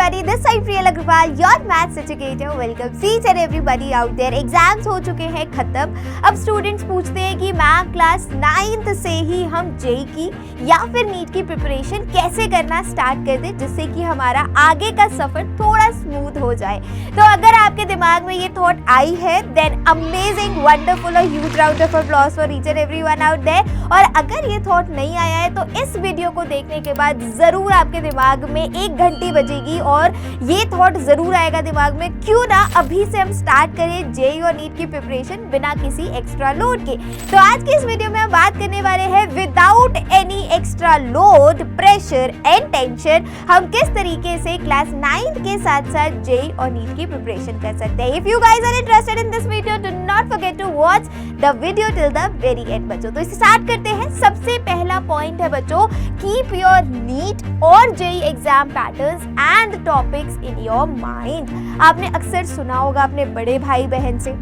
everybody, this side Priyal Agrawal, your maths educator. Welcome each and everybody out there. Exams हो चुके हैं खत्म. अब स्टूडेंट्स पूछते हैं कि मैम क्लास 9th से ही हम जेई की या फिर नीट की प्रिपरेशन कैसे करना स्टार्ट कर दें जिससे कि हमारा आगे का सफर थोड़ा स्मूथ हो जाए. तो अगर आपके दिमाग में ये थॉट आई है देन अमेजिंग, वंडरफुल और huge round of applause for each and everyone out there. और अगर ये थॉट नहीं आया है तो इस वीडियो को देखने के बाद जरूर आपके दिमाग में एक घंटी बजेगी और ये थॉट जरूर आएगा दिमाग में, क्यों ना अभी से हम स्टार्ट करें जेई और नीट की प्रिपरेशन बिना किसी एक्स्ट्रा लोड के. तो आज की इस वीडियो में हम बात करने वाले हैं without any extra load, pressure and tension हम किस तरीके से क्लास 9th के साथ साथ जेई और नीट की प्रिपरेशन कर सकते हैं. If you guys are interested in this video do not forget to watch the video till the very end बच्चों. तो इसे स्टार्ट करते हैं. सबसे पहला पॉइंट है बच्चों, कीप योर नीट और JEE exam patterns and topics in your mind. आपने अक्सर सुना होगा अपने बड़े भाई बहन से,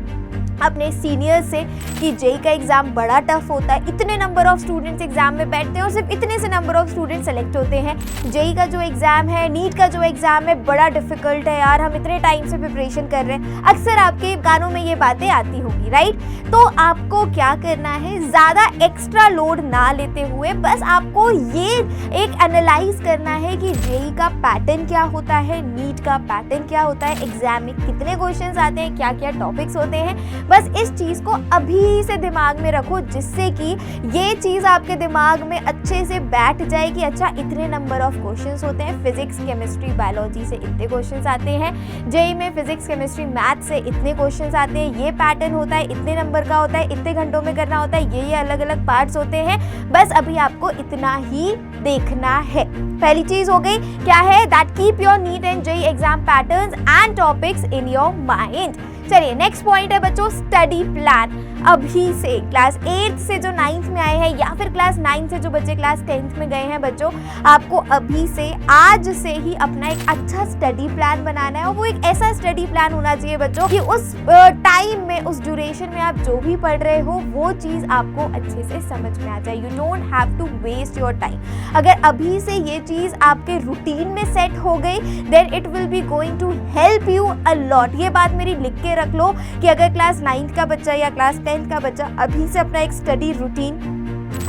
अपने सीनियर्स से कि जेई का एग्ज़ाम बड़ा टफ होता है, इतने नंबर ऑफ स्टूडेंट्स एग्जाम में बैठते हैं और सिर्फ इतने से नंबर ऑफ स्टूडेंट्स सेलेक्ट होते हैं. जेई का जो एग्ज़ाम है, नीट का जो एग्ज़ाम है बड़ा डिफिकल्ट है यार, हम इतने टाइम से प्रिपरेशन कर रहे हैं. अक्सर आपके कानों में ये बातें आती होगी, राइट. तो आपको क्या करना है, ज़्यादा एक्स्ट्रा लोड ना लेते हुए बस आपको ये एक एनालाइज करना है कि जेई का पैटर्न क्या होता है, नीट का पैटर्न क्या होता है, एग्जाम में कितने क्वेश्चंस आते हैं, क्या क्या टॉपिक्स होते हैं. बस इस चीज़ को अभी से दिमाग में रखो जिससे कि ये चीज़ आपके दिमाग में अच्छे से बैठ जाए कि अच्छा इतने नंबर ऑफ क्वेश्चंस होते हैं, फिजिक्स केमिस्ट्री बायोलॉजी से इतने क्वेश्चंस आते हैं, जेई में फिजिक्स केमिस्ट्री मैथ से इतने क्वेश्चंस आते हैं, ये पैटर्न होता है, इतने नंबर का होता है, इतने घंटों में करना होता है, ये अलग अलग पार्ट्स होते हैं. बस अभी आपको इतना ही देखना है. पहली चीज़ हो गई क्या है, that keep your NEET and JEE exam patterns and topics in your mind. चलिए नेक्स्ट पॉइंट है बच्चों, स्टडी प्लान. अभी से क्लास 8 से जो 9th में आए हैं या फिर क्लास 9 से जो बच्चे क्लास 10th में गए हैं बच्चों, आपको अभी से आज से ही अपना एक अच्छा स्टडी प्लान बनाना है. और वो एक ऐसा स्टडी प्लान होना चाहिए बच्चों कि उस टाइम में, उस ड्यूरेशन में आप जो भी पढ़ रहे हो वो चीज़ आपको अच्छे से समझ में आ जाए. You don't have to waste your time. अगर अभी से ये चीज़ आपके रूटीन में सेट हो गई then it will be going to help you a lot. ये बात मेरी लिख के रख लो कि अगर क्लास 9th का बच्चा या क्लास 10th का बच्चा अभी से अपना एक स्टडी रूटीन,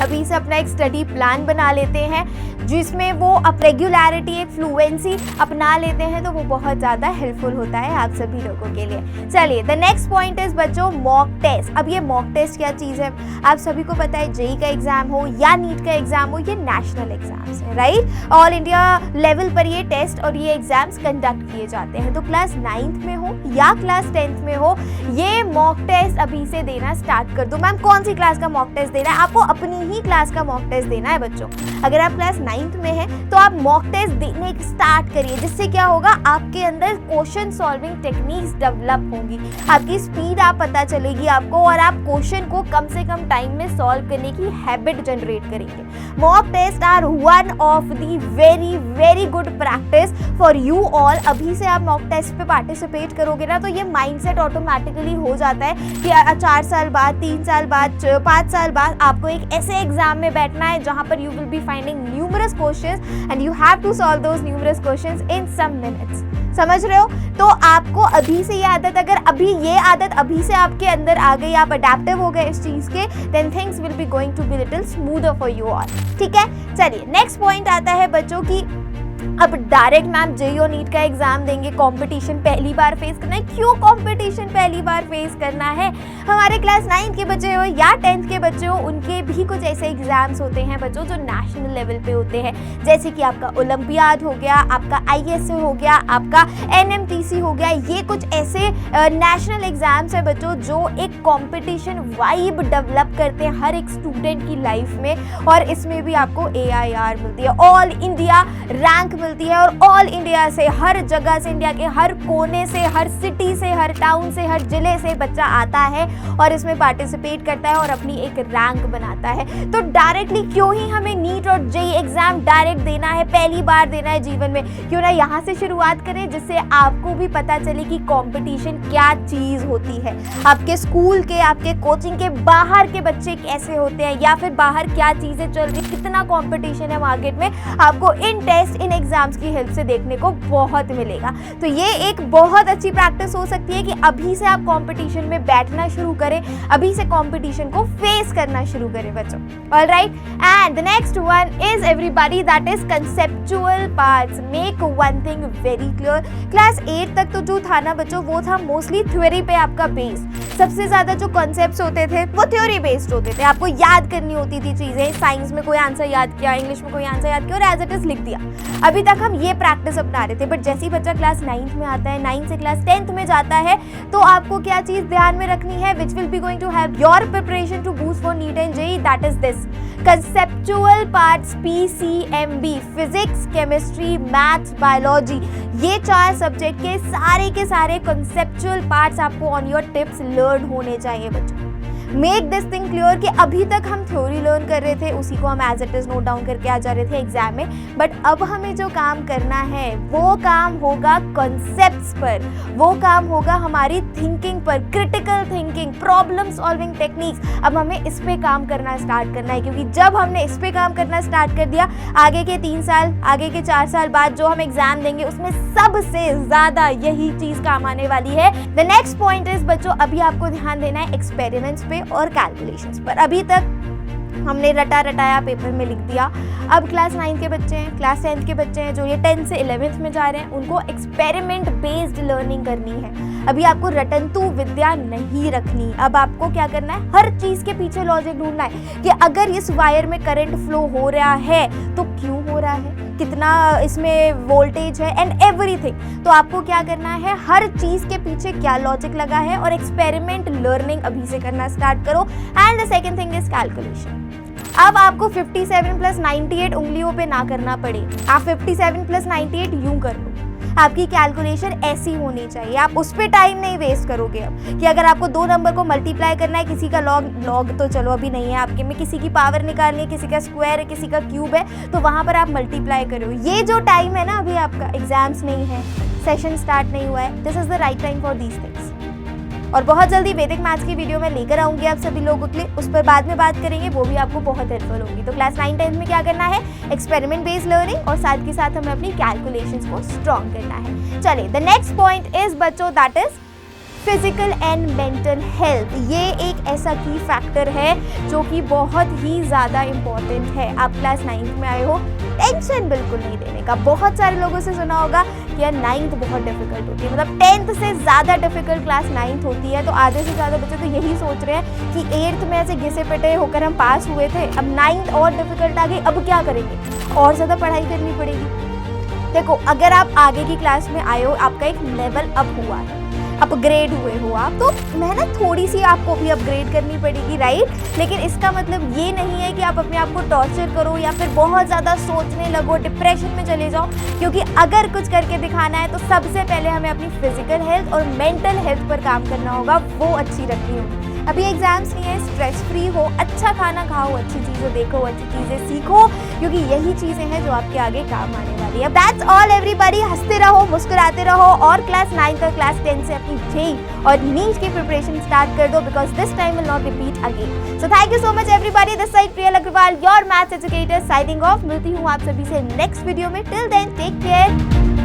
अभी से अपना एक स्टडी प्लान बना लेते हैं जिसमें वो अब रेगुलरिटी, एक फ्लुएंसी अपना लेते हैं तो वो बहुत ज़्यादा हेल्पफुल होता है आप सभी लोगों के लिए. चलिए द नेक्स्ट पॉइंट इज बच्चों मॉक टेस्ट. अब ये मॉक टेस्ट क्या चीज़ है, आप सभी को पता है जेई का एग्ज़ाम हो या नीट का एग्ज़ाम हो, ये नेशनल एग्जाम्स हैं, राइट. ऑल इंडिया लेवल पर ये टेस्ट और ये एग्ज़ाम्स कंडक्ट किए जाते हैं. तो क्लास 9th में हो या क्लास 10th में हो, ये मॉक टेस्ट अभी से देना स्टार्ट कर दो. मैम कौन सी क्लास का मॉक टेस्ट देना है, आपको अपनी ही क्लास का मॉक टेस्ट देना है बच्चों. अगर आप क्लास 9th में है तो आप मॉक टेस्ट देने स्टार्ट करिए, जिससे क्या होगा आपके अंदर क्वेश्चन सॉल्विंग टेक्निक्स डेवलप होंगी, आपकी स्पीड आप पता चलेगी आपको और आप क्वेश्चन को कम से कम टाइम में सॉल्व करने की हैबिट जनरेट करेंगे. Mock test are one of the very very good practice for you all. अभी से आप मॉक टेस्ट पे पार्टिसिपेट करोगे ना तो ये माइंडसेट ऑटोमेटिकली हो जाता है कि 4 साल बाद, 3 साल बाद, 5 साल बाद आपको एक ऐसे एग्जाम में बैठना है जहां पर you will be finding numerous questions and you have to solve those numerous questions in some minutes. समझ रहे हो. तो आपको अभी से ये आदत, अगर अभी ये आदत अभी से आपके अंदर आ गई, आप अडेप्टिव हो गए इस चीज़ के, then things will be going to be little smoother for you all. ठीक है. चलिए नेक्स्ट पॉइंट आता है बच्चों की अब डायरेक्ट मैम जेई और नीट का एग्जाम देंगे, कंपटीशन पहली बार फेस करना है. क्यों कंपटीशन पहली बार फेस करना है, हमारे क्लास 9th के बच्चे हो या 10th के बच्चे हो, उनके भी कुछ ऐसे एग्जाम्स होते हैं बच्चों जो नेशनल लेवल पे होते हैं. जैसे कि आपका ओलंपियाड हो गया, आपका ISA हो गया, आपका NMTC हो गया. ये कुछ ऐसे नेशनल एग्जाम्स है बच्चों जो एक कंपटीशन वाइब डेवलप करते हैं हर एक स्टूडेंट की लाइफ में. और इसमें भी आपको AIR मिलती है, ऑल इंडिया रैंक मिलती है. और ऑल इंडिया से, हर जगह से, इंडिया के हर कोने से, हर सिटी से, हर टाउन से, हर जिले से बच्चा आता है और इसमें पार्टिसिपेट करता है और अपनी एक रैंक बनाता है. तो डायरेक्टली क्यों ही हमें नीट और जेई एग्जाम डायरेक्ट देना है, पहली बार देना है जीवन में, क्यों ना यहाँ से शुरुआत करें जिससे आपको भी पता चले कि कंपटीशन क्या चीज़ होती है. आपके स्कूल के, आपके कोचिंग के बाहर के बच्चे कैसे होते हैं या फिर बाहर क्या चीज़ें चल रही, कितना कंपटीशन है मार्केट में, आपको इन टेस्ट, इन एग्जाम्स की हेल्प से देखने को बहुत मिलेगा। तो ये एक बहुत अच्छी प्रैक्टिस हो सकती है कि अभी से आप कंपटीशन में बैठना शुरू करें, अभी से कंपटीशन को फेस करना शुरू करें बच्चों। Alright, and the next one is everybody, that is conceptual parts. Make one thing very clear, class 8 तक तो जो था ना बच्चों, वो था मोस्टली थ्योरी पे आपका बेस। सबसे ज्यादा जो कॉन्सेप्ट्स होते थे वो थ्योरी बेस्ड होते थे, आपको याद करनी होती थी चीजें। साइंस में कोई आंसर याद किया, इंग्लिश में कोई आंसर याद किया और एज इट इज लिख दिया। अभी तक हम ये प्रैक्टिस अपना रहे थे, बट जैसे ही बच्चा क्लास 9th में आता है, 9th से क्लास 10th में जाता है, तो आपको क्या चीज ध्यान में रखनी है, which will be going to help your preparation to boost for NEET and JEE, that is this conceptual parts, PCMB, physics, chemistry, maths, biology. ये 4 सब्जेक्ट के सारे कंसेप्चुअल पार्ट्स आपको ऑन योर टिप्स लर्न होने चाहिए बच्चों। Make this thing clear कि अभी तक हम थ्योरी लर्न कर रहे थे, उसी को हम as it is note down करके आ जा रहे थे एग्जाम में, बट अब हमें जो काम करना है वो काम होगा कॉन्सेप्ट्स पर, वो काम होगा हमारी थिंकिंग पर, critical thinking, problem solving techniques. अब हमें इस पे काम करना स्टार्ट करना है, क्योंकि जब हमने इस पे काम करना स्टार्ट कर दिया, आगे के 3 साल, आगे के 4 साल बाद जो हम एग्जाम देंगे उसमें सबसे ज्यादा यही चीज काम आने वाली है। द नेक्स्ट पॉइंट इज बच्चों, अभी आपको ध्यान देना है एक्सपेरिमेंट्स पे और कैलकुलेशंस पर। अभी तक हमने रटाया पेपर में लिख दिया। अब क्लास 9 के बच्चे हैं, क्लास 10th के बच्चे हैं जो ये 10th से 11th में जा रहे हैं, उनको एक्सपेरिमेंट बेस्ड लर्निंग करनी है। अभी आपको रटंतु विद्या नहीं रखनी। अब आपको क्या करना है, हर चीज के पीछे लॉजिक ढूंढना है कि अगर इस वायर में करंट फ्लो हो रहा है तो क्यों हो रहा है, कितना इसमें वोल्टेज है एंड एवरीथिंग। तो आपको क्या करना है, हर चीज के पीछे क्या लॉजिक लगा है और एक्सपेरिमेंट लर्निंग अभी से करना स्टार्ट करो। And the second thing is calculation. अब आपको 57 + 98 उंगलियों पे ना करना पड़े, आप 57 + 98 यूं कर लो। आपकी कैलकुलेशन ऐसी होनी चाहिए, आप उस पर टाइम नहीं वेस्ट करोगे। अब कि अगर आपको 2 नंबर को मल्टीप्लाई करना है, किसी का लॉग तो चलो अभी नहीं है आपके में, किसी की पावर निकालनी है, किसी का स्क्वायर है, किसी का क्यूब है, तो वहाँ पर आप मल्टीप्लाई करो। ये जो टाइम है ना, अभी आपका एग्जाम्स नहीं है, सेशन स्टार्ट नहीं हुआ है, this is the right time for these things. और बहुत जल्दी वैदिक मैथ्स की वीडियो में लेकर आऊंगी आप सभी लोगों के लिए, उस पर बाद में बात करेंगे, वो भी आपको बहुत हेल्पफुल होगी। तो क्लास 9 10th में क्या करना है, एक्सपेरिमेंट बेस्ड लर्निंग और साथ के साथ हमें अपनी कैलकुलेशंस को स्ट्रॉन्ग करना है। चलिए, द नेक्स्ट पॉइंट इज बच्चों, that is physical and mental health. ये एक ऐसा की फैक्टर है जो कि बहुत ही ज़्यादा इम्पॉर्टेंट है। आप क्लास 9th में आए हो, टेंशन बिल्कुल नहीं देने का। बहुत सारे लोगों से सुना होगा कि यार 9th बहुत डिफिकल्ट होती है, मतलब 10th से ज़्यादा डिफिकल्ट क्लास 9th होती है। तो आधे से ज़्यादा बच्चे तो यही सोच रहे हैं कि 8th में ऐसे घिसे पिटे होकर हम पास हुए थे, अब 9th और डिफिकल्ट आ गई, अब क्या करेंगे, और ज़्यादा पढ़ाई करनी पड़ेगी। देखो, अगर आप आगे की क्लास में आए हो, आपका एक लेवल अप हुआ है, अपग्रेड हुए हो आप, तो मेहनत थोड़ी सी आपको भी अपग्रेड करनी पड़ेगी, राइट। लेकिन इसका मतलब ये नहीं है कि आप अपने आप को टॉर्चर करो या फिर बहुत ज़्यादा सोचने लगो, डिप्रेशन में चले जाओ। क्योंकि अगर कुछ करके दिखाना है तो सबसे पहले हमें अपनी फिजिकल हेल्थ और मेंटल हेल्थ पर काम करना होगा, वो अच्छी रखनी होगी। अभी एग्जाम्स नहीं है, स्ट्रेस फ्री हो, अच्छा खाना खाओ, अच्छी चीज़ें देखो, अच्छी चीज़ें सीखो, क्योंकि यही चीज़ें हैं जो आपके आगे काम आने वाली है। दैट्स ऑल एवरीबॉडी, हंसते रहो, मुस्कुराते रहो और क्लास 9 और क्लास 10 से अपनी जेईई और नीट की प्रिपरेशन स्टार्ट कर दो, because this time will not repeat again. So thank you so much everybody, this side Priyal Agarwal, your maths educator, signing off. मिलती हूँ आप सभी से नेक्स्ट वीडियो में। Till then take care.